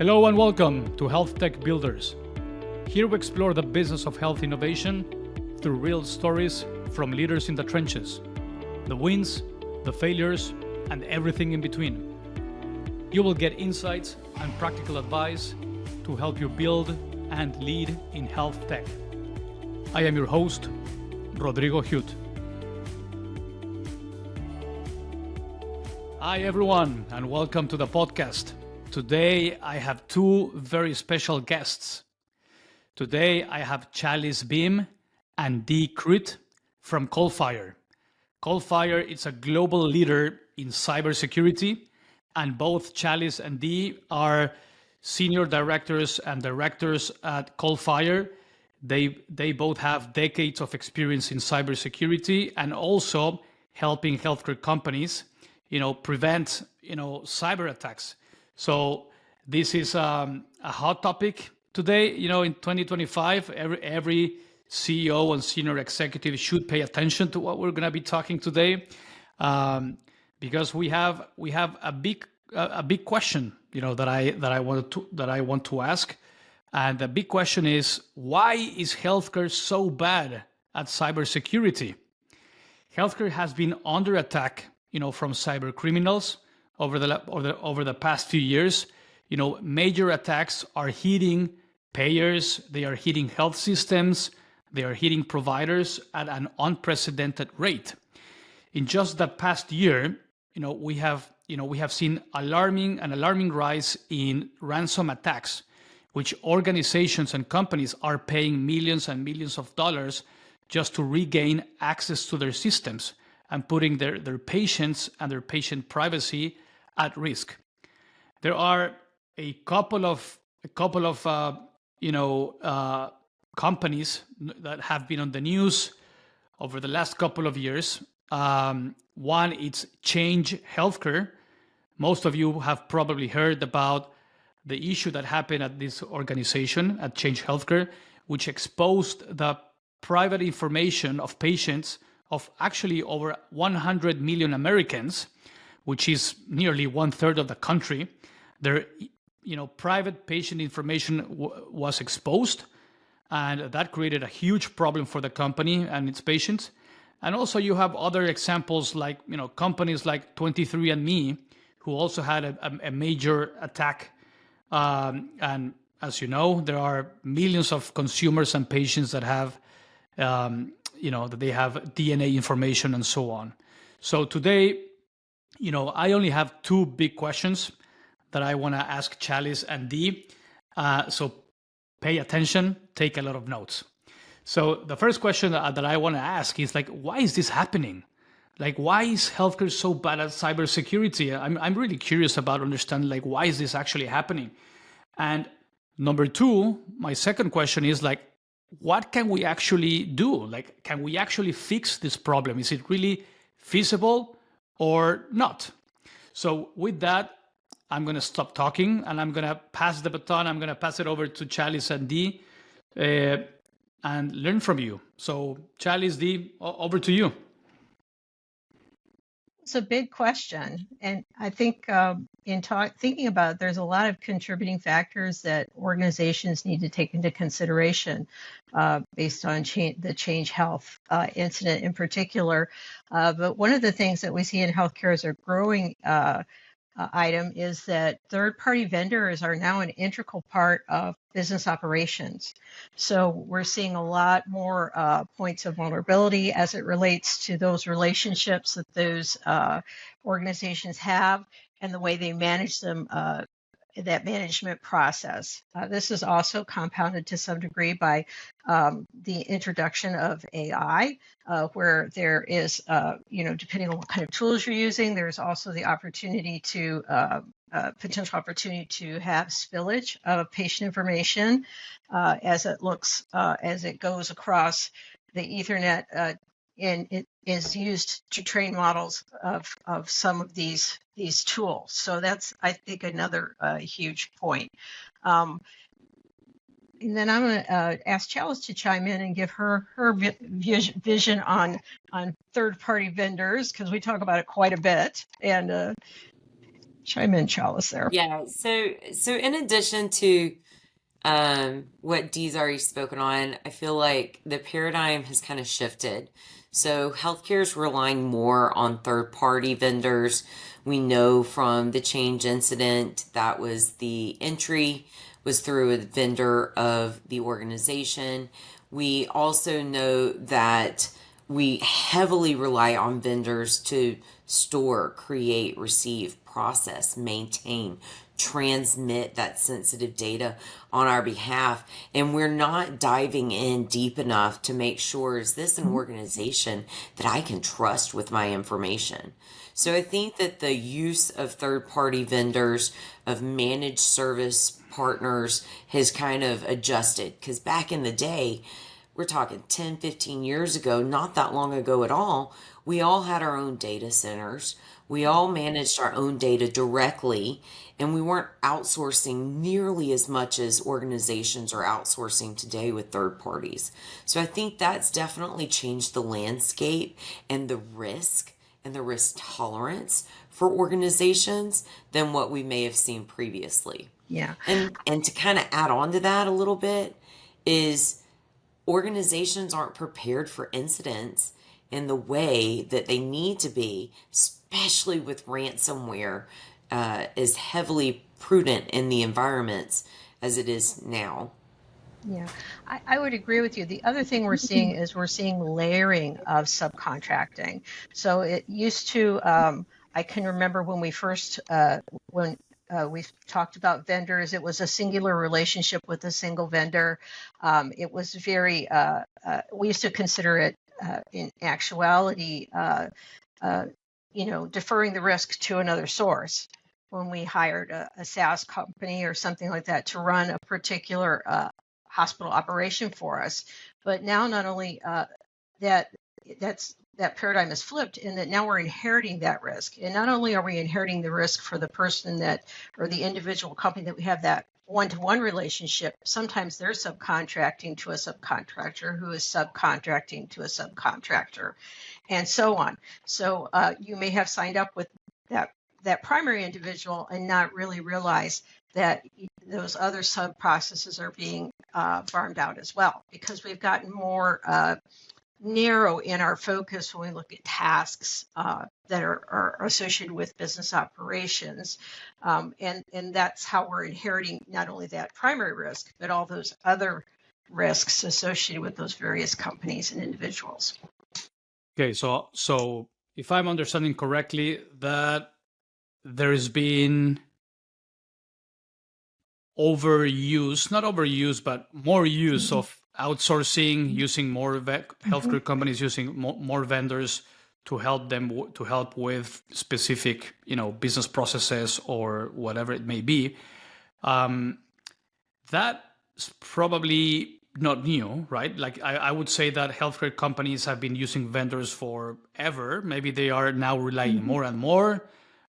Hello and welcome to Health Tech Builders. Here we explore the business of health innovation through real stories from leaders in the trenches, the wins, the failures, and everything in between. You will get insights and practical advice to help you build and lead in health tech. I am your host, Rodrigo Hute. Hi everyone, and welcome to the podcast. Today I have two very special guests. Today I have Chalice and Dee Cruit from Coalfire. Coalfire is a global leader in cybersecurity, and both Chalice and Dee are senior directors and directors at Coalfire. They both have decades of experience in cybersecurity and also helping healthcare companies, prevent, cyber attacks. So this is a hot topic today. In 2025, every CEO and senior executive should pay attention to what we're going to be talking today, because we have a big question, that I want to ask, and the big question is, why is healthcare so bad at cybersecurity? Healthcare has been under attack, from cyber criminals over the past few years. Major attacks are hitting payers, they are hitting health systems, they are hitting providers at an unprecedented rate. In just the past year, we have seen alarming rise in ransom attacks, which organizations and companies are paying millions and millions of dollars just to regain access to their systems and putting their patients and their patient privacy at risk. There are a couple of companies that have been on the news over the last couple of years. One, it's Change Healthcare. Most of you have probably heard about the issue that happened at this organization, at Change Healthcare, which exposed the private information of patients of actually over 100 million Americans, which is nearly 1/3 of the country. Their private patient information was exposed, and that created a huge problem for the company and its patients. And also you have other examples like companies like 23andMe, who also had a major attack. And as you know, there are millions of consumers and patients that have that they have DNA information and so on. So today, I only have two big questions that I want to ask Chalice and Dee. So pay attention, take a lot of notes. So the first question that I want to ask is why is this happening? Why is healthcare so bad at cybersecurity? I'm really curious about understanding why is this actually happening? And number two, my second question is what can we actually do? Can we actually fix this problem? Is it really feasible or not? So with that, I'm going to stop talking and I'm going to pass the baton. I'm going to pass it over to Chalice and Dee and learn from you. So Chalice, Dee, over to you. It's a big question. And I think thinking about it, there's a lot of contributing factors that organizations need to take into consideration based on the Change Health incident in particular. But one of the things that we see in healthcare as a growing item is that third-party vendors are now an integral part of business operations. So we're seeing a lot more points of vulnerability as it relates to those relationships that those organizations have and the way they manage them, that management process. This is also compounded to some degree by the introduction of AI, where there is, depending on what kind of tools you're using, there's also the opportunity to potential opportunity to have spillage of patient information as it goes across the Ethernet, and it is used to train models of some of these tools. So that's, I think, another huge point. And then I'm going to ask Chalice to chime in and give her vision on third-party vendors, because we talk about it quite a bit. And chime in, Chalice, there. Yeah. So in addition to what Dee's already spoken on, I feel like the paradigm has kind of shifted. So healthcare is relying more on third-party vendors. We know from the Change incident that was the entry was through a vendor of the organization. We also know that we heavily rely on vendors to store, create, receive, process, maintain, transmit that sensitive data on our behalf. And we're not diving in deep enough to make sure, is this an organization that I can trust with my information? So I think that the use of third-party vendors, of managed service partners has kind of adjusted, because back in the day, we're talking 10, 15 years ago, not that long ago at all, we all had our own data centers. We all managed our own data directly, and we weren't outsourcing nearly as much as organizations are outsourcing today with third parties. So I think that's definitely changed the landscape and the risk tolerance for organizations than what we may have seen previously. Yeah. And to kind of add on to that a little bit is organizations aren't prepared for incidents in the way that they need to be, especially with ransomware, is heavily prudent in the environments as it is now. Yeah, I would agree with you. The other thing we're seeing is we're seeing layering of subcontracting. So it used to, I can remember when we first, when we talked about vendors, it was a singular relationship with a single vendor. It was very, we used to consider it in actuality, deferring the risk to another source when we hired a SaaS company or something like that to run a particular hospital operation for us. But now not only that paradigm is flipped in that now we're inheriting that risk. And not only are we inheriting the risk for the person that, or the individual company that we have that one-to-one relationship, sometimes they're subcontracting to a subcontractor who is subcontracting to a subcontractor, and so on. So you may have signed up with that primary individual and not really realize that those other sub processes are being farmed out as well, because we've gotten more narrow in our focus when we look at tasks that are associated with business operations. And that's how we're inheriting not only that primary risk, but all those other risks associated with those various companies and individuals. Okay, so if I'm understanding correctly, that there's been not overuse, but more use of outsourcing, using more healthcare companies, using more vendors to help with specific, business processes or whatever it may be. That's probably not new, right? Like I would say that healthcare companies have been using vendors forever. Maybe they are now relying more and more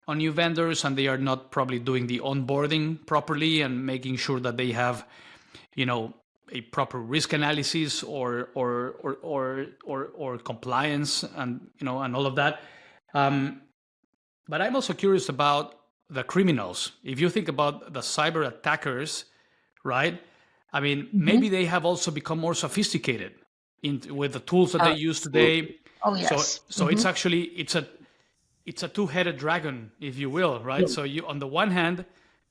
on new vendors, and they are not probably doing the onboarding properly and making sure that they have, a proper risk analysis or compliance and and all of that. But I'm also curious about the criminals. If you think about the cyber attackers, right? I mean, maybe they have also become more sophisticated with the tools that they use today. Oh yes. So it's actually it's a two-headed dragon, if you will, right? So you, on the one hand,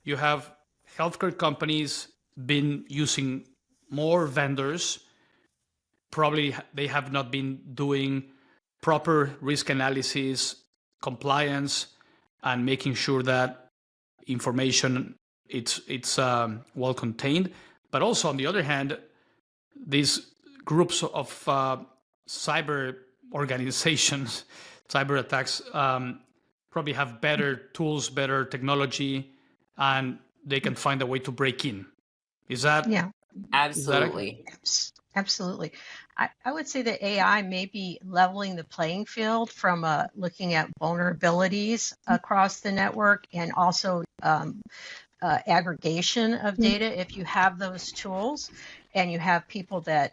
you have healthcare companies been using more vendors. Probably they have not been doing proper risk analysis, compliance, and making sure that information it's well contained. But also on the other hand, these groups of cyber organizations, cyber attacks, probably have better tools, better technology, and they can find a way to break in. Is that? Yeah. Absolutely. Absolutely. I would say that AI may be leveling the playing field from looking at vulnerabilities across the network and also aggregation of data. If you have those tools and you have people that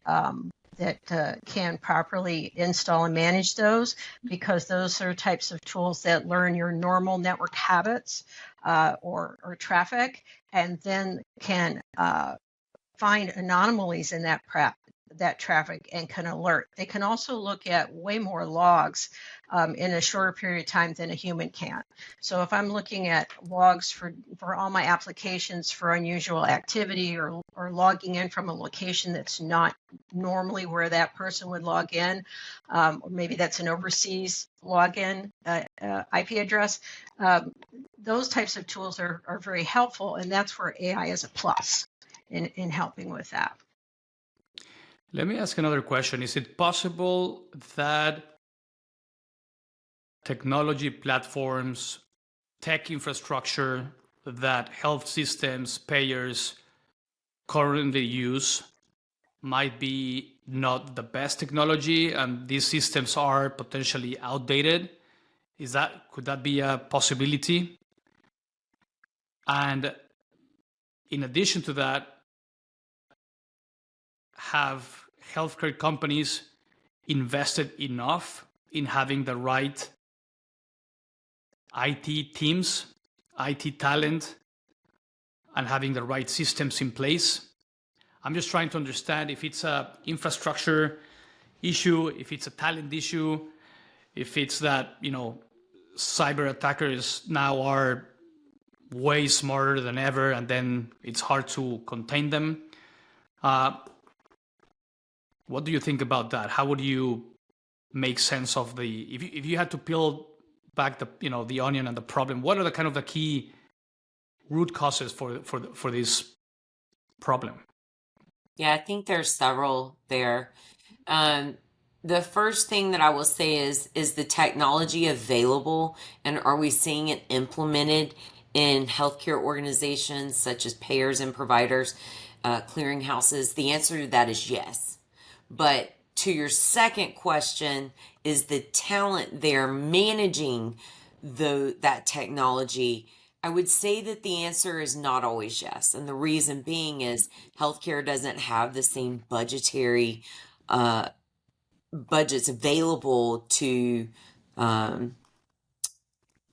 can properly install and manage those, because those are types of tools that learn your normal network habits. or traffic, and then can find anomalies in that traffic and can alert. They can also look at way more logs in a shorter period of time than a human can. So if I'm looking at logs for all my applications for unusual activity or logging in from a location that's not normally where that person would log in, or maybe that's an overseas login IP address, those types of tools are very helpful, and that's where AI is a plus in helping with that. Let me ask another question. Is it possible that technology platforms, tech infrastructure that health systems, payers currently use might be not the best technology and these systems are potentially outdated? Could that be a possibility? And in addition to that, have healthcare companies invested enough in having the right IT teams, IT talent, and having the right systems in place? I'm just trying to understand if it's an infrastructure issue, if it's a talent issue, if it's that, cyber attackers now are way smarter than ever and then it's hard to contain them. What do you think about that? How would you make sense of if you had to peel back the onion and the problem, what are the kind of the key root causes for this problem? Yeah, I think there's several there. The first thing that I will say is the technology available, and are we seeing it implemented in healthcare organizations such as payers and providers, clearinghouses? The answer to that is yes. But to your second question, is the talent there managing that technology? I would say that the answer is not always yes. And the reason being is healthcare doesn't have the same budgetary budgets available to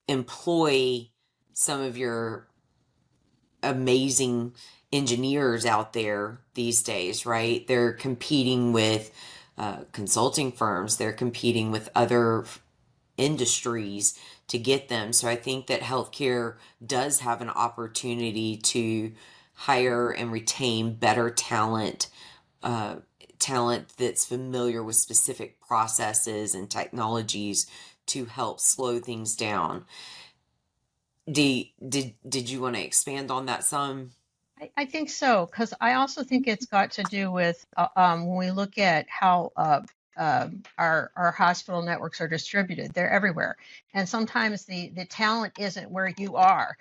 employ some of your amazing engineers out there these days, right? They're competing with consulting firms. They're competing with other industries to get them. So I think that healthcare does have an opportunity to hire and retain better talent that's familiar with specific processes and technologies to help slow things down. Dee, did you want to expand on that some? I think so, because I also think it's got to do with when we look at how our hospital networks are distributed. They're everywhere, and sometimes the talent isn't where you are.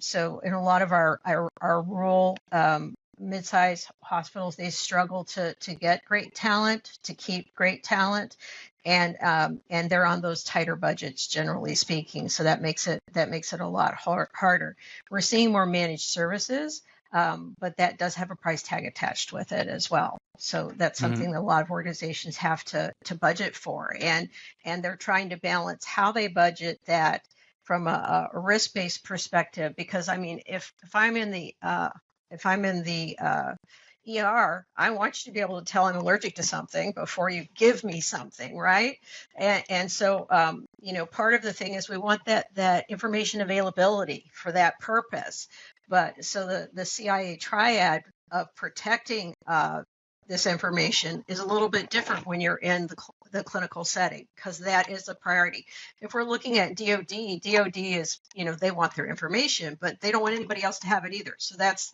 So in a lot of our rural mid-sized hospitals, they struggle to get great talent, to keep great talent, and they're on those tighter budgets, generally speaking. So that makes it a lot harder. We're seeing more managed services. But that does have a price tag attached with it as well. So that's something that a lot of organizations have to budget for, and they're trying to balance how they budget that from a risk-based perspective. Because I mean, if I'm in the ER, I want you to be able to tell I'm allergic to something before you give me something, right? And so part of the thing is we want that information availability for that purpose. But so the CIA triad of protecting this information is a little bit different when you're in the clinical setting, because that is a priority. If we're looking at DoD is, they want their information, but they don't want anybody else to have it either. So that's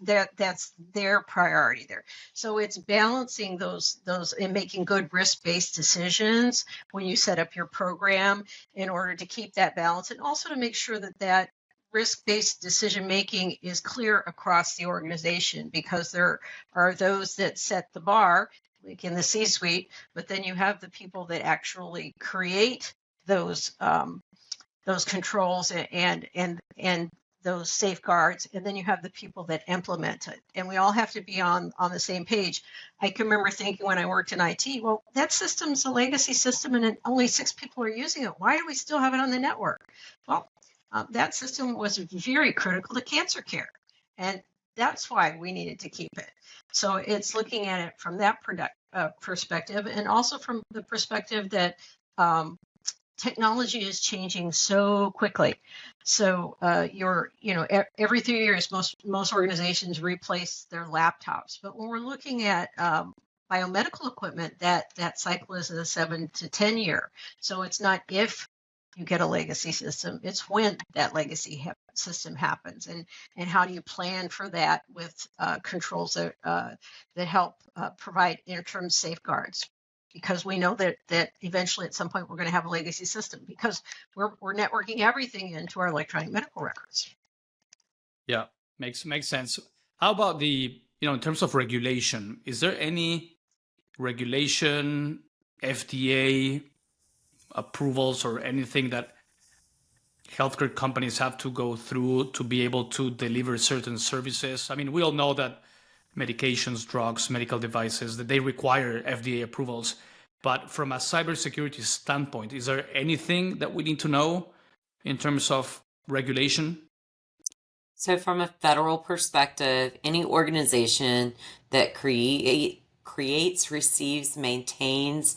their priority there. So it's balancing those and making good risk-based decisions when you set up your program in order to keep that balance, and also to make sure that risk-based decision-making is clear across the organization, because there are those that set the bar, like in the C-suite, but then you have the people that actually create those controls and those safeguards, and then you have the people that implement it. And we all have to be on the same page. I can remember thinking when I worked in IT, well, that system's a legacy system and only 6 people are using it. Why do we still have it on the network? Well, that system was very critical to cancer care. And that's why we needed to keep it. So it's looking at it from that perspective, and also from the perspective that technology is changing so quickly. So every 3 years, most organizations replace their laptops. But when we're looking at biomedical equipment, that cycle is a 7 to 10 year. So it's not if you get a legacy system, it's when that legacy system happens, and how do you plan for that with controls that help provide interim safeguards, because we know that eventually at some point we're going to have a legacy system, because we're networking everything into our electronic medical records. Yeah, makes sense. How about in terms of regulation, is there any regulation, FDA approvals, or anything that healthcare companies have to go through to be able to deliver certain services? I mean, we all know that medications, drugs, medical devices, that they require FDA approvals. But from a cybersecurity standpoint, is there anything that we need to know in terms of regulation? So from a federal perspective, any organization that creates, receives, maintains,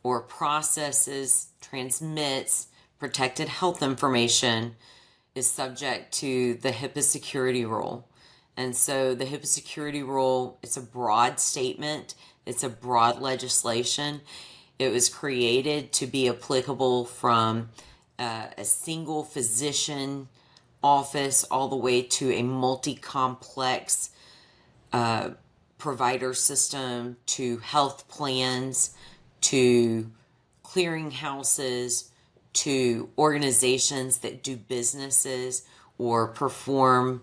or processes, transmits protected health information is subject to the HIPAA security rule. And so the HIPAA security rule, it's a broad statement. It's a broad legislation. It was created to be applicable from a single physician office all the way to a multi-complex provider system, to health plans, to clearinghouses, to organizations that do businesses or perform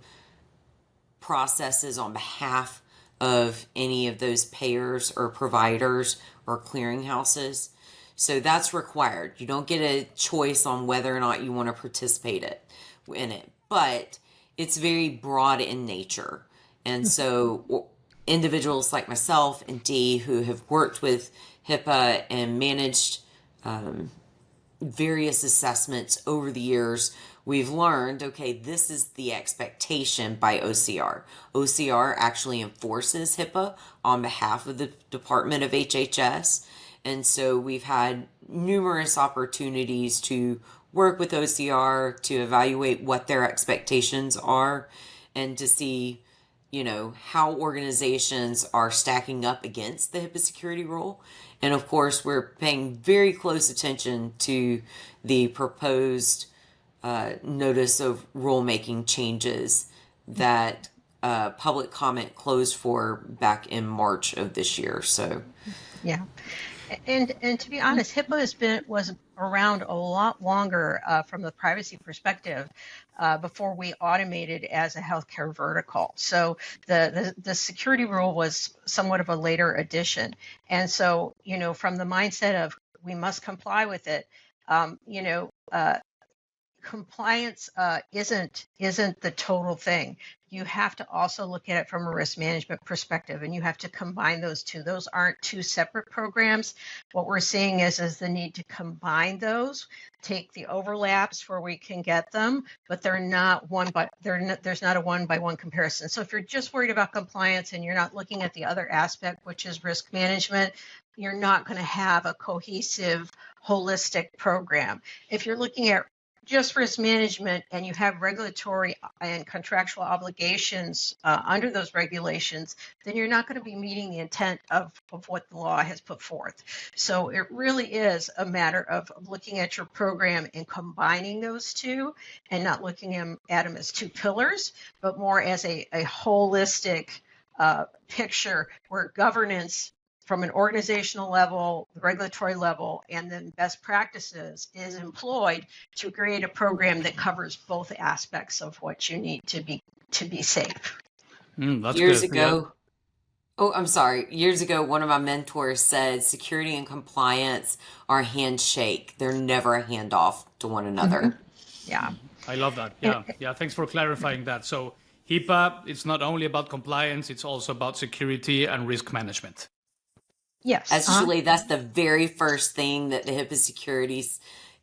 processes on behalf of any of those payers or providers or clearinghouses. So that's required. You don't get a choice on whether or not you want to participate in it, but it's very broad in nature. And so individuals like myself and Dee, who have worked with HIPAA and managed various assessments over the years, we've learned, okay, this is the expectation by OCR. OCR actually enforces HIPAA on behalf of the Department of HHS. And so we've had numerous opportunities to work with OCR to evaluate what their expectations are and to see, how organizations are stacking up against the HIPAA security rule. And of course, we're paying very close attention to the proposed notice of rulemaking changes that public comment closed for back in March of this year. So, yeah. And to be honest, HIPAA was around a lot longer from the privacy perspective before we automated as a healthcare vertical. So the security rule was somewhat of a later addition. And so, from the mindset of we must comply with it, compliance isn't the total thing. You have to also look at it from a risk management perspective, and you have to combine those two. Those aren't two separate programs. What we're seeing is the need to combine those, take the overlaps where we can get them, but there's not a one-by-one comparison. So if you're just worried about compliance and you're not looking at the other aspect, which is risk management, you're not going to have a cohesive, holistic program. If you're looking at just risk management and you have regulatory and contractual obligations under those regulations, then you're not going to be meeting the intent of what the law has put forth. So it really is a matter of looking at your program and combining those two, and not looking at them as two pillars, but more as a holistic picture where governance from an organizational level, the regulatory level, and then best practices is employed to create a program that covers both aspects of what you need to be safe. That's years good. ago, Yeah. Oh, I'm sorry. Years ago, one of my mentors said security and compliance are a handshake. They're never a handoff to one another. Yeah. I love that. Yeah. Yeah. Thanks for clarifying that. So HIPAA, it's not only about compliance, it's also about security and risk management. Yes. Actually, that's the very first thing that the HIPAA security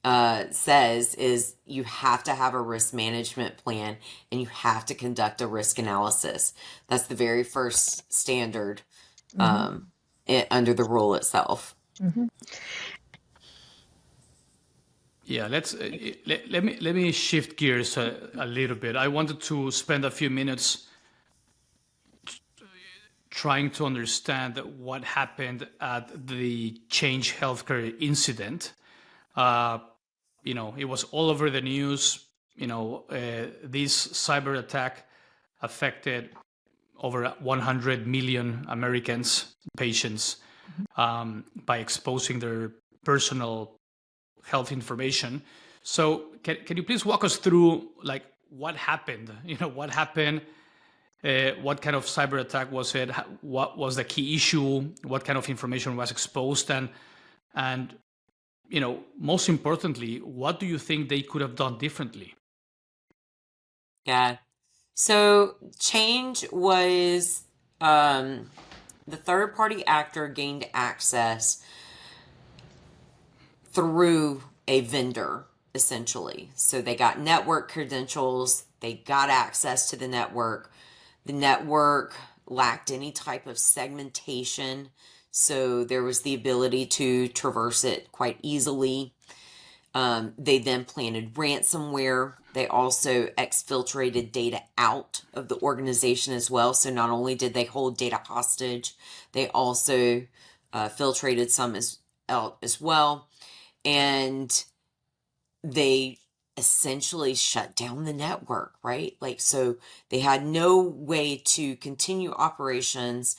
says is you have to have a risk management plan and you have to conduct a risk analysis. That's the very first standard under the rule itself. Yeah, let me shift gears a little bit. I wanted to spend a few minutes trying to understand what happened at the Change Healthcare incident. It was all over the news. This cyber attack affected over 100 million Americans, patients, by exposing their personal health information. So can you please walk us through like what happened? What happened? What kind of cyber attack was it? What was the key issue? What kind of information was exposed? And most importantly, what do you think they could have done differently? Yeah. So Change was the third party actor gained access through a vendor, essentially. So they got network credentials, they got access to the network. The network lacked any type of segmentation, so there was the ability to traverse it quite easily. They then planted ransomware. They also exfiltrated data out of the organization as well. So not only did they hold data hostage, they also filtrated some out as well. And they essentially shut down the network, right? So they had no way to continue operations.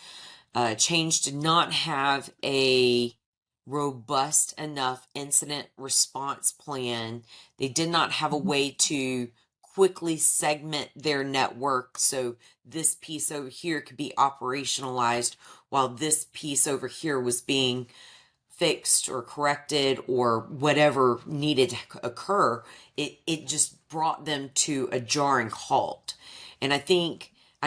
Change did not have a robust enough incident response plan. They did not have a way to quickly segment their network so this piece over here could be operationalized while this piece over here was being fixed or corrected or whatever needed to occur. It just brought them to a jarring halt. And I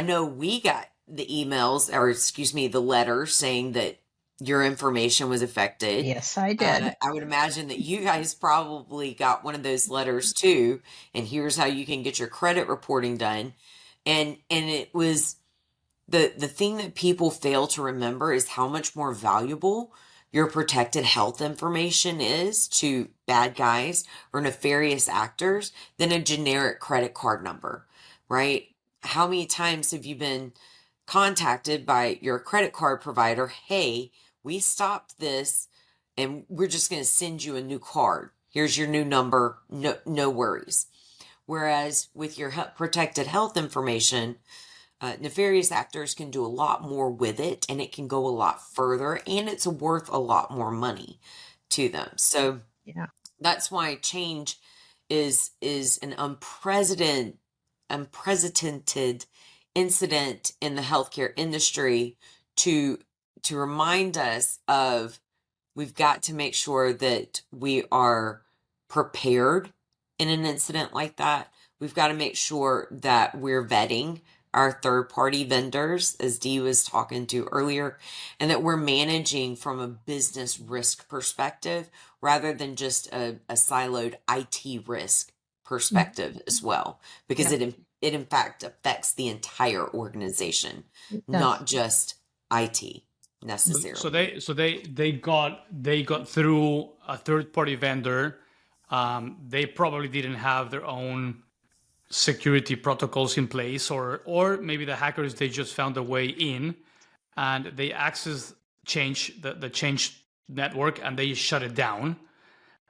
know we got the emails, or excuse me, the letters saying that your information was affected. Yes, I did. I would imagine that you guys probably got one of those letters too. And here's how you can get your credit reporting done. And it was the thing that people fail to remember is how much more valuable your protected health information is to bad guys or nefarious actors than a generic credit card number, right? How many times have you been contacted by your credit card provider? Hey, we stopped this and we're just going to send you a new card. Here's your new number. No worries. Whereas with your protected health information, nefarious actors can do a lot more with it and it can go a lot further and it's worth a lot more money to them. So Yeah. that's why Change is an unprecedented incident in the healthcare industry to remind us of we've got to make sure that we are prepared in an incident like that. We've got to make sure that we're vetting our third-party vendors, as Dee was talking to earlier, and that we're managing from a business risk perspective rather than just a siloed IT risk perspective as well, because it in fact affects the entire organization, not just IT necessarily. So they got through a third-party vendor. They probably didn't have their own security protocols in place, or maybe the hackers, they just found a way in and they accessed the Change network and they shut it down.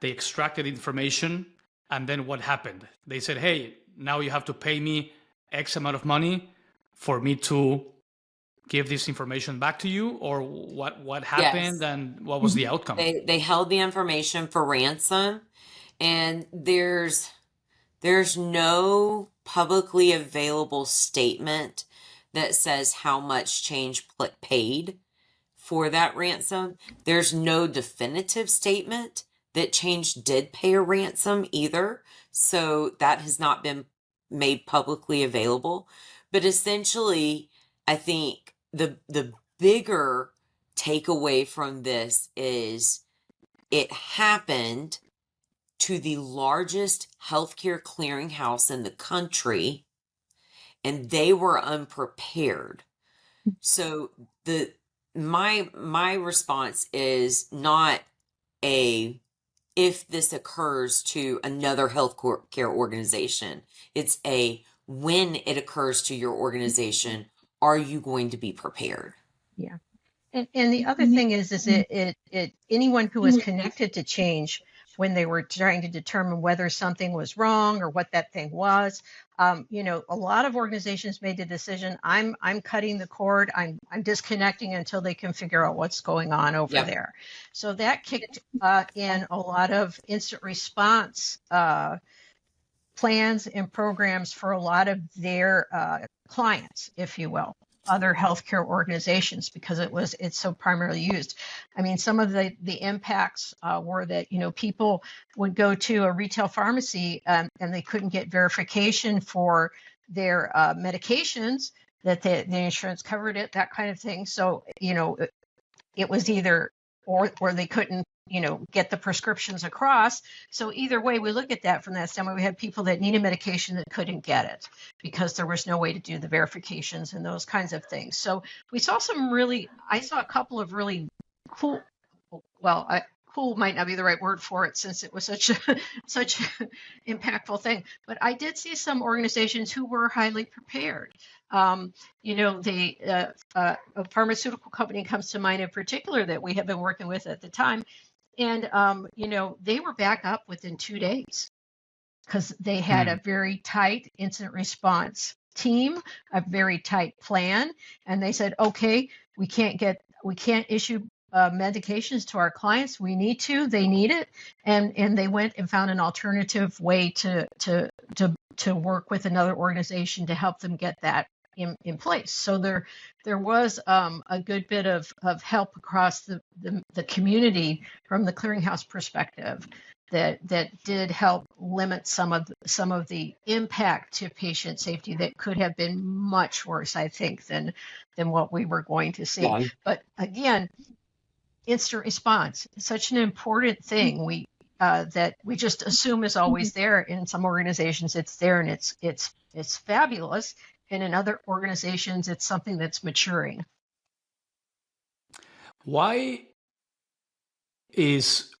They extracted information, and then what happened? They said, hey, now you have to pay me X amount of money for me to give this information back to you, or what happened? Yes. And what was the outcome? They held the information for ransom, and there's no publicly available statement that says how much Change paid for that ransom. There's no definitive statement that Change did pay a ransom either. So that has not been made publicly available. But essentially, I think the bigger takeaway from this is it happened to the largest healthcare clearinghouse in the country, and they were unprepared. So my response is not a if this occurs to another healthcare organization. It's a when it occurs to your organization, are you going to be prepared? Yeah. And the other thing is anyone who was connected to change when they were trying to determine whether something was wrong or what that thing was, a lot of organizations made the decision, I'm cutting the cord, I'm disconnecting until they can figure out what's going on over there. So that kicked in a lot of instant response plans and programs for a lot of their clients, if you will, other healthcare organizations, because it's so primarily used. I mean, some of the impacts were that people would go to a retail pharmacy and they couldn't get verification for their medications, that the insurance covered it, that kind of thing. So it was either or they couldn't get the prescriptions across. So either way, we look at that from that standpoint. We had people that needed medication that couldn't get it because there was no way to do the verifications and those kinds of things. So we saw I saw a couple of really cool, cool might not be the right word for it since it was such an impactful thing, but I did see some organizations who were highly prepared. A pharmaceutical company comes to mind in particular that we have been working with at the time. And, they were back up within 2 days because they had a very tight incident response team, a very tight plan. And they said, okay, we can't issue medications to our clients. We need to, they need it. And they went and found an alternative way to work with another organization to help them get that in place. So there was a good bit of help across the community from the clearinghouse perspective that did help limit some of the impact to patient safety that could have been much worse, I think, than what we were going to see. Yeah. But again, instant response, such an important thing that we just assume is always there. In some organizations, it's there and it's fabulous. And in other organizations, it's something that's maturing. Why is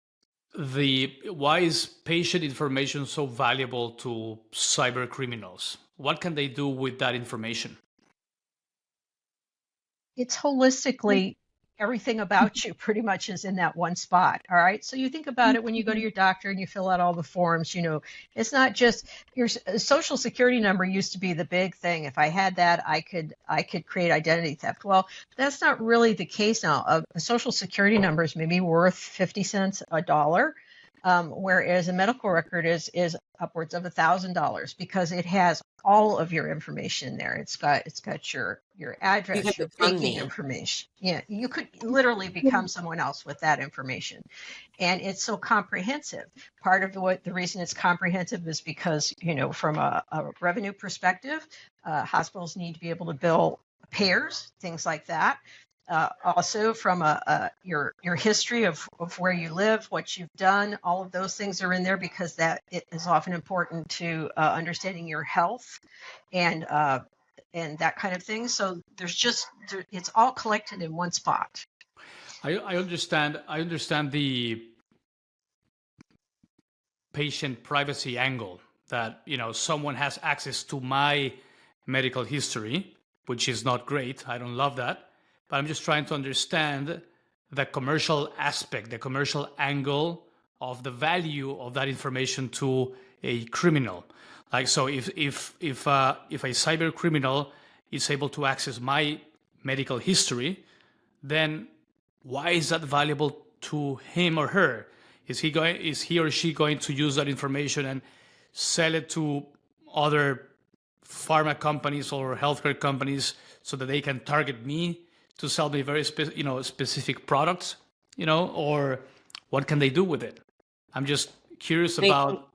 patient information so valuable to cyber criminals? What can they do with that information? It's holistically everything about you pretty much is in that one spot. All right. So you think about it when you go to your doctor and you fill out all the forms, it's not just your social security number used to be the big thing. If I had that, I could create identity theft. Well, that's not really the case now. A social security number is maybe worth 50 cents, $1. Whereas a medical record is upwards of $1,000 because it has all of your information there. It's got your address, your banking information. Yeah, you could literally become someone else with that information, and it's so comprehensive. Part of the reason it's comprehensive is because from a revenue perspective, hospitals need to be able to bill payers, things like that. Also from your history of where you live, what you've done, all of those things are in there because that it is often important to understanding your health and that kind of thing. So it's all collected in one spot. I understand the patient privacy angle that someone has access to my medical history, which is not great. I don't love that. But I'm just trying to understand the commercial aspect, the commercial angle of the value of that information to a criminal. Like, so if a cyber criminal is able to access my medical history, then why is that valuable to him or her? Is he or she going to use that information and sell it to other pharma companies or healthcare companies so that they can target me to sell me very specific products, or what can they do with it? I'm just curious about,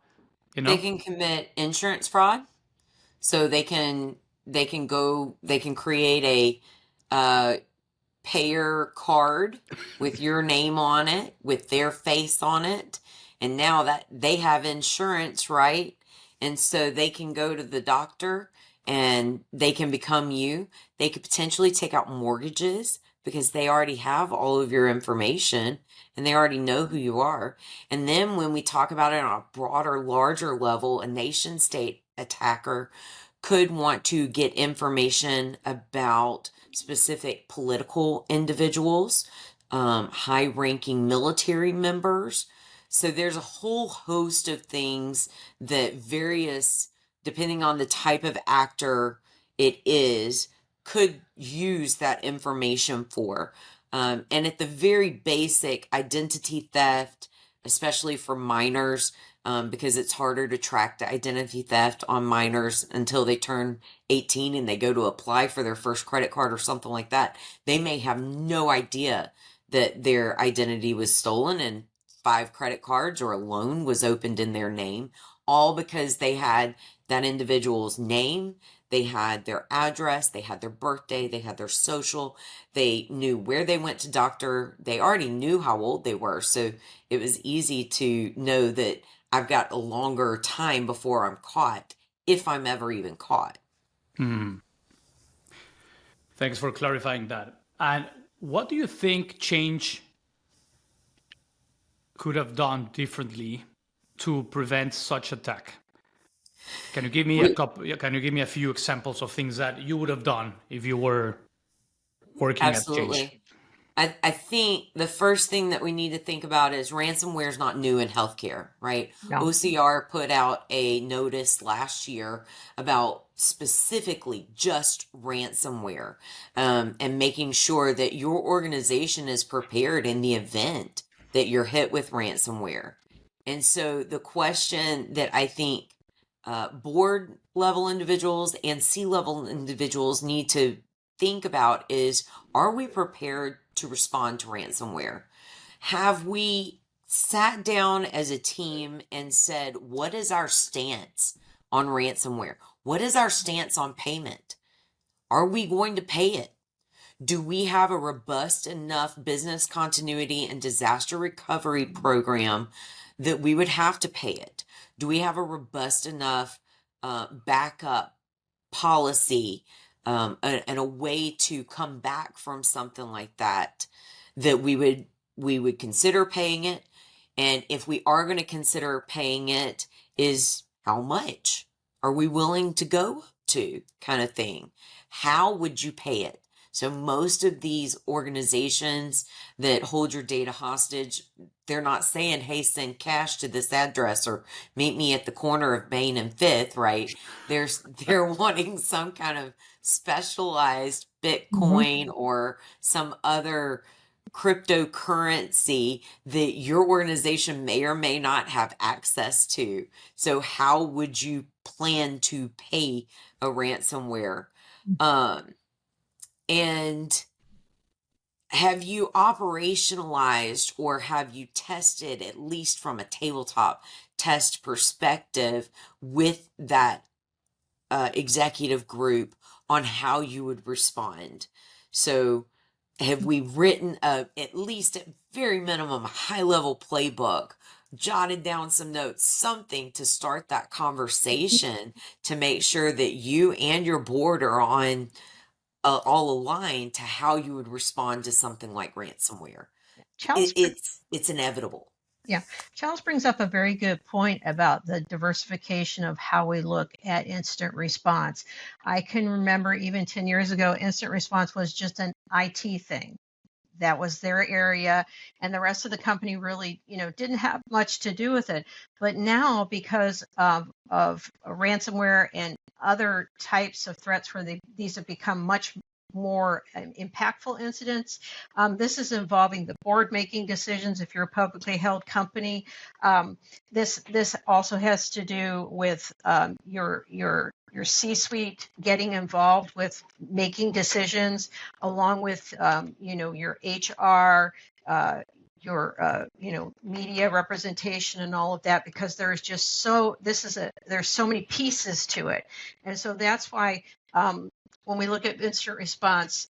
They can commit insurance fraud. So they can create a payer card with your name on it, with their face on it, And now that they have insurance, right? And so they can go to the doctor and they can become you. They could potentially take out mortgages because they already have all of your information and they already know who you are. And then when we talk about it on a broader, larger level, a nation state attacker could want to get information about specific political individuals, high ranking military members. So there's a whole host of things that various, depending on the type of actor it is, could use that information for. And at the very basic, identity theft, especially for minors, because it's harder to track the identity theft on minors until they turn 18 and they go to apply for their first credit card or something like that. They may have no idea that their identity was stolen and 5 credit cards or a loan was opened in their name, all because they had that individual's name, they had their address, they had their birthday, they had their social, they knew where they went to doctor, they already knew how old they were. So it was easy to know that I've got a longer time before I'm caught, if I'm ever even caught. Thanks for clarifying that. And what do you think change could have done differently to prevent such attack? Can you give me a few examples of things that you would have done if you were working at Change? Absolutely. I think the first thing that we need to think about is ransomware is not new in healthcare, right? No. OCR put out a notice last year about specifically just ransomware, and making sure that your organization is prepared in the event that you're hit with ransomware. And so the question that I think board level individuals and C-level individuals need to think about is, are we prepared to respond to ransomware? Have we sat down as a team and said, what is our stance on ransomware? What is our stance on payment? Are we going to pay it? Do we have a robust enough business continuity and disaster recovery program that we would have to pay it? Do we have a robust enough backup policy and a way to come back from something like that we would consider paying it? And if we are going to consider paying it, is how much are we willing to go up to, kind of thing? How would you pay it? So most of these organizations that hold your data hostage, they're not saying, hey, send cash to this address or meet me at the corner of Main and Fifth, right? They're wanting some kind of specialized Bitcoin or some other cryptocurrency that your organization may or may not have access to. So how would you plan to pay a ransomware? And have you operationalized or have you tested, at least from a tabletop test perspective, with that executive group on how you would respond? So have we written at least at very minimum a high-level playbook, jotted down some notes, something to start that conversation to make sure that you and your board are on all aligned to how you would respond to something like ransomware? It's inevitable. Yeah, Chalice brings up a very good point about the diversification of how we look at incident response. I can remember even 10 years ago, incident response was just an IT thing. That was their area, and the rest of the company really, didn't have much to do with it. But now, because of ransomware and other types of threats where these have become much more impactful incidents, this is involving the board making decisions if you're a publicly held company. This also has to do with your C-suite getting involved with making decisions, along with your HR, your media representation and all of that, because there's just there's so many pieces to it. And so that's why when we look at incident response,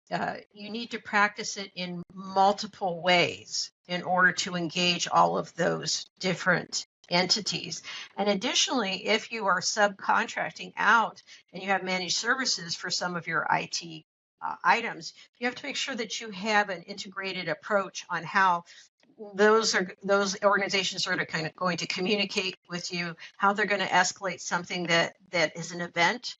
you need to practice it in multiple ways in order to engage all of those different entities. And additionally, if you are subcontracting out and you have managed services for some of your IT items, you have to make sure that you have an integrated approach on how those organizations are kind of going to communicate with you, how they're going to escalate something that is an event,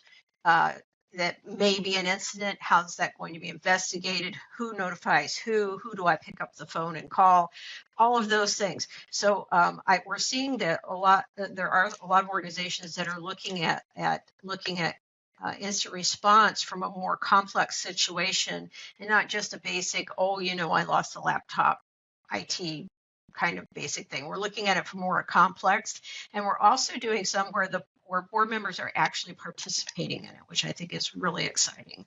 that may be an incident. How's that going to be investigated? Who notifies who? Who do I pick up the phone and call? All of those things. So we're seeing that there are a lot of organizations that are looking at instant response from a more complex situation, and not just a basic, I lost a laptop, IT kind of basic thing. We're looking at it from more complex, and we're also doing some where board members are actually participating in it, which I think is really exciting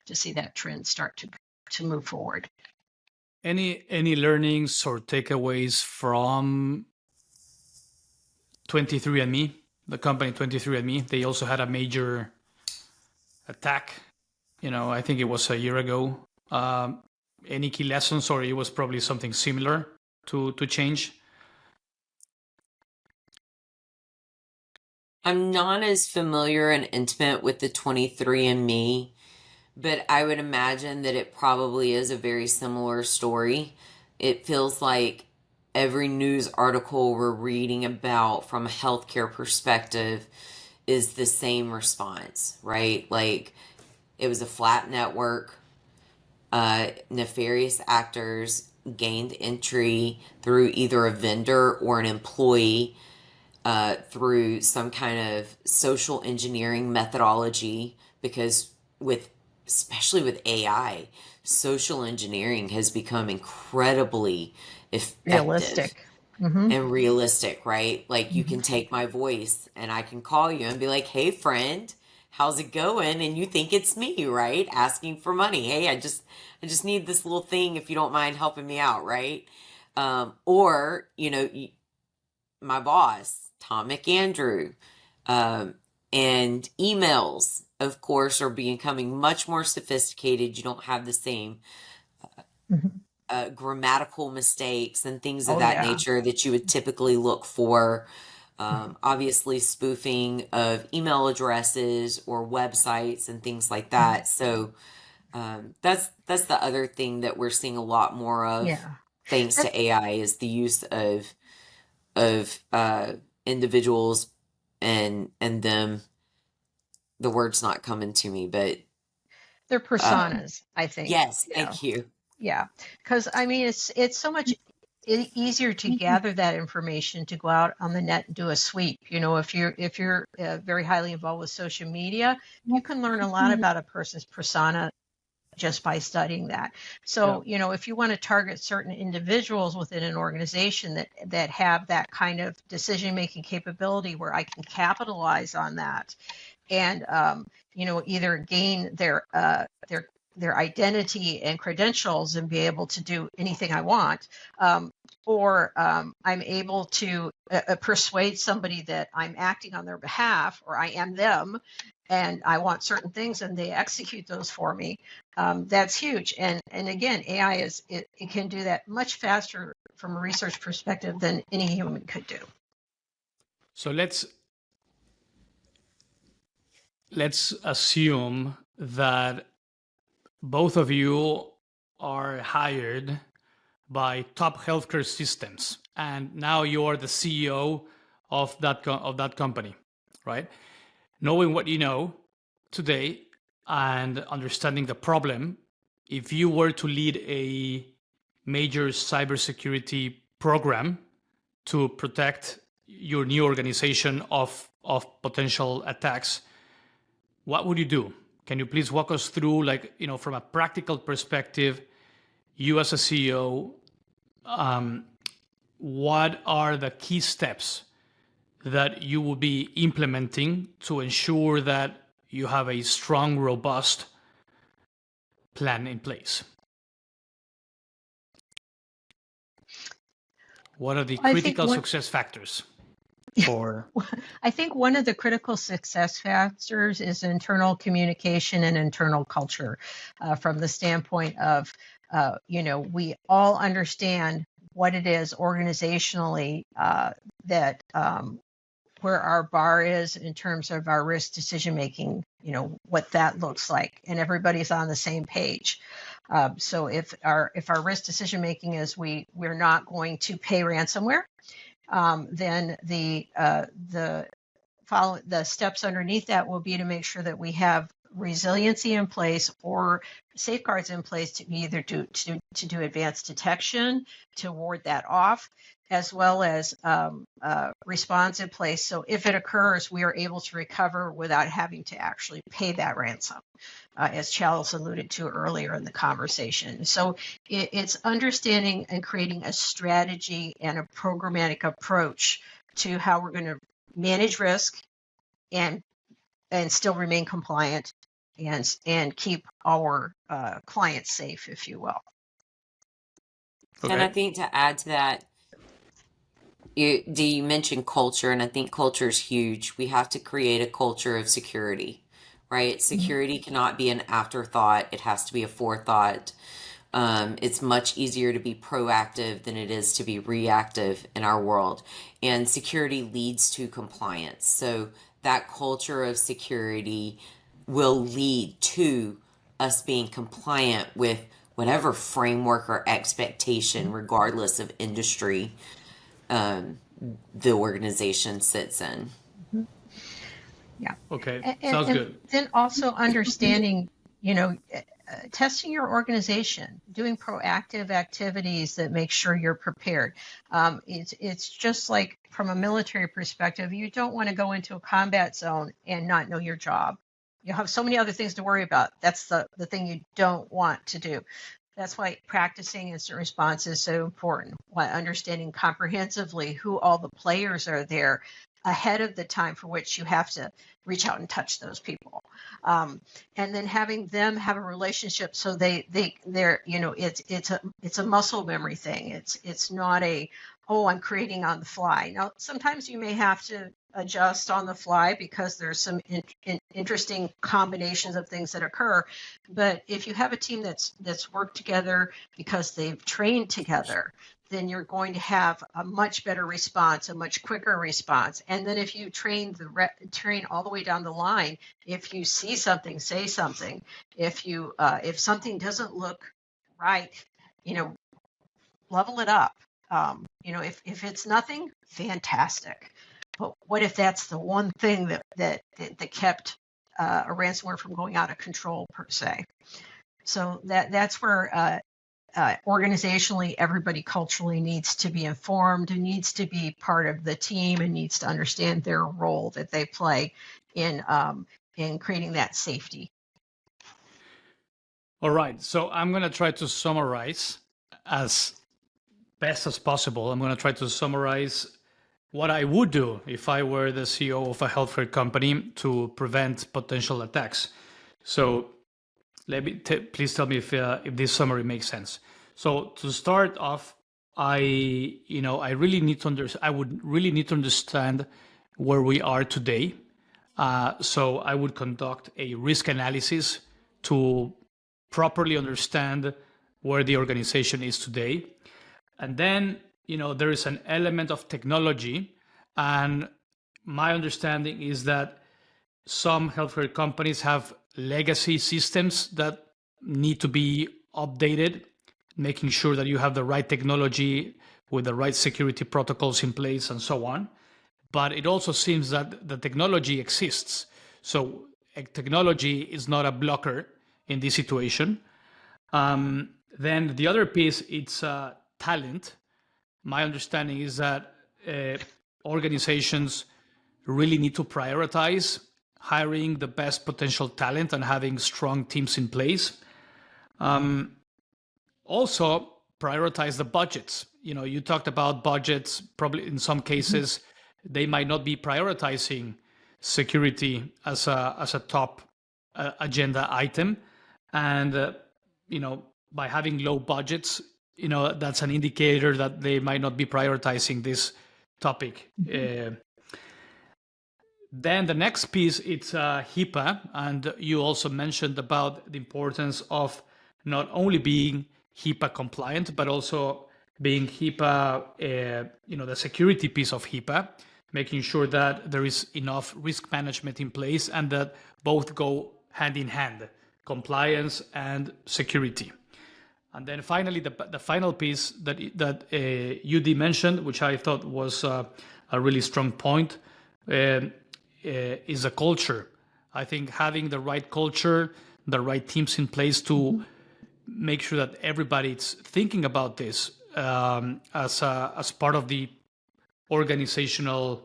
to see that trend start to move forward. Any learnings or takeaways from 23andMe, the company 23andMe? They also had a major attack. I think it was a year ago. Any key lessons, or it was probably something similar to change? I'm not as familiar and intimate with the 23andMe, but I would imagine that it probably is a very similar story. It feels like every news article we're reading about from a healthcare perspective is the same response, right? Like, it was a flat network. Nefarious actors gained entry through either a vendor or an employee, through some kind of social engineering methodology, because especially with AI, social engineering has become incredibly effective and realistic, right? Like, you can take my voice and I can call you and be like, hey friend, how's it going? And you think it's me, right? Asking for money. Hey, I just need this little thing if you don't mind helping me out, right? Or, my boss, Tom McAndrew, and emails, of course, are becoming much more sophisticated. You don't have the same grammatical mistakes and things of that nature that you would typically look for. Obviously, spoofing of email addresses or websites and things like that. So that's the other thing that we're seeing a lot more of, thanks to AI, is the use of individuals and them. The word's not coming to me, but they're personas, I think. Yes, thank you. Yeah, because I mean, it's so much easier to gather that information, to go out on the net and do a sweep. If you're very highly involved with social media, you can learn a lot about a person's persona just by studying that. So, if you want to target certain individuals within an organization that have that kind of decision-making capability, where I can capitalize on that and, either gain their identity and credentials and be able to do anything I want, or I'm able to persuade somebody that I'm acting on their behalf, or I am them, and I want certain things, and they execute those for me. That's huge. And again, AI it can do that much faster from a research perspective than any human could do. So let's assume that both of you are hired by top healthcare systems, and now you're the CEO of that company, right? Knowing what you know today and understanding the problem, if you were to lead a major cybersecurity program to protect your new organization of potential attacks, what would you do? Can you please walk us through, from a practical perspective, you as a CEO, what are the key steps that you will be implementing to ensure that you have a strong, robust plan in place? What are the critical success factors? for? I think one of the critical success factors is internal communication and internal culture, from the standpoint of, we all understand what it is organizationally that where our bar is in terms of our risk decision making, what that looks like, and everybody's on the same page. So if our risk decision making is we're not going to pay ransomware, then the steps underneath that will be to make sure that we have resiliency in place or safeguards in place to either to do advanced detection, to ward that off, as well as response in place. So if it occurs, we are able to recover without having to actually pay that ransom, as Chalice alluded to earlier in the conversation. So it's understanding and creating a strategy and a programmatic approach to how we're going to manage risk and still remain compliant and keep our clients safe, if you will. Okay. And I think to add to that, you mentioned culture, and I think culture is huge. We have to create a culture of security, right? Security cannot be an afterthought. It has to be a forethought. It's much easier to be proactive than it is to be reactive in our world. And security leads to compliance. So that culture of security will lead to us being compliant with whatever framework or expectation, regardless of industry, the organization sits in. Yeah. Okay. Sounds good. Then also understanding, testing your organization, doing proactive activities that make sure you're prepared. It's just like from a military perspective, you don't want to go into a combat zone and not know your job. You have so many other things to worry about. That's the thing you don't want to do. That's why practicing instant response is so important. Why understanding comprehensively who all the players are there ahead of the time for which you have to reach out and touch those people, and then having them have a relationship so they're it's a muscle memory thing. It's not I'm creating on the fly. Now sometimes you may have to adjust on the fly because there's some interesting combinations of things that occur, but if you have a team that's worked together because they've trained together, then you're going to have a much better response, a much quicker response. And then if you train all the way down the line, if you see something, say something. If something doesn't look right, level it up. If it's nothing, fantastic. But what if that's the one thing that kept a ransomware from going out of control per se? So that's where organizationally, everybody culturally needs to be informed and needs to be part of the team and needs to understand their role that they play in creating that safety. All right. So I'm going to try to summarize as best as possible. I'm going to try to summarize what I would do if I were the CEO of a healthcare company to prevent potential attacks. So please tell me if this summary makes sense. So to start off, I would really need to understand where we are today. So I would conduct a risk analysis to properly understand where the organization is today. And then, there is an element of technology. And my understanding is that some healthcare companies have legacy systems that need to be updated, making sure that you have the right technology with the right security protocols in place and so on. But it also seems that the technology exists. So technology is not a blocker in this situation. Then the other piece, it's talent. My understanding is that organizations really need to prioritize hiring the best potential talent and having strong teams in place. Also, prioritize the budgets. You talked about budgets. Probably in some cases, they might not be prioritizing security as a top agenda item. And, by having low budgets, that's an indicator that they might not be prioritizing this topic. Then the next piece, it's HIPAA, and you also mentioned about the importance of not only being HIPAA compliant, but also being HIPAA, the security piece of HIPAA, making sure that there is enough risk management in place and that both go hand in hand, compliance and security. And then finally, the final piece that UD mentioned, which I thought was a really strong point, is a culture. I think having the right culture, the right teams in place to make sure that everybody's thinking about this as part of the organizational,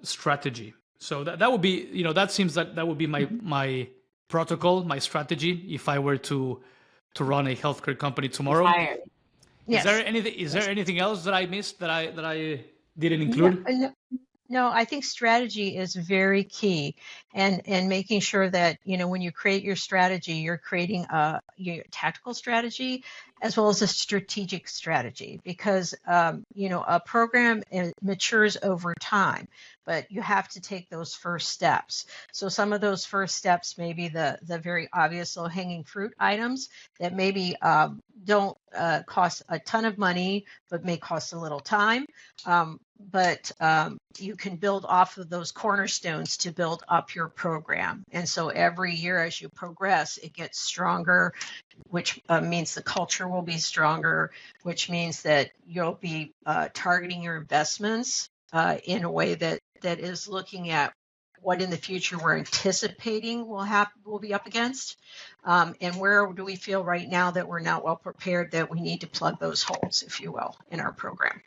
strategy. So that would be, that seems that would be my protocol, my strategy if I were to run a healthcare company tomorrow. Fire. Yes. Is there anything else that I missed that I didn't include? Yeah, no, I think strategy is very key, and making sure that when you create your strategy, you're creating your tactical strategy as well as a strategic strategy, because a program matures over time, but you have to take those first steps. So some of those first steps may be the very obvious low-hanging fruit items that maybe don't cost a ton of money, but may cost a little time. But you can build off of those cornerstones to build up your program. And so every year as you progress, it gets stronger, which means the culture will be stronger, which means that you'll be targeting your investments in a way that is looking at what in the future we're anticipating we'll be up against, and where do we feel right now that we're not well prepared, that we need to plug those holes, if you will, in our program.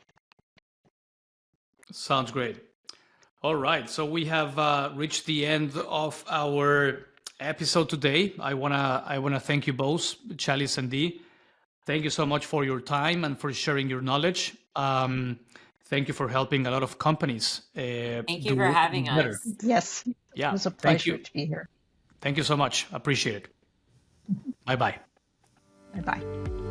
Sounds great. All right, so we have reached the end of our episode today. I wanna thank you both, Chalice and Dee. Thank you so much for your time and for sharing your knowledge. Thank you for helping a lot of companies. Thank you for having us. Yes, Yeah, it was a thank you. pleasure to be here. Thank you so much. Appreciate it. Bye-bye. Bye-bye.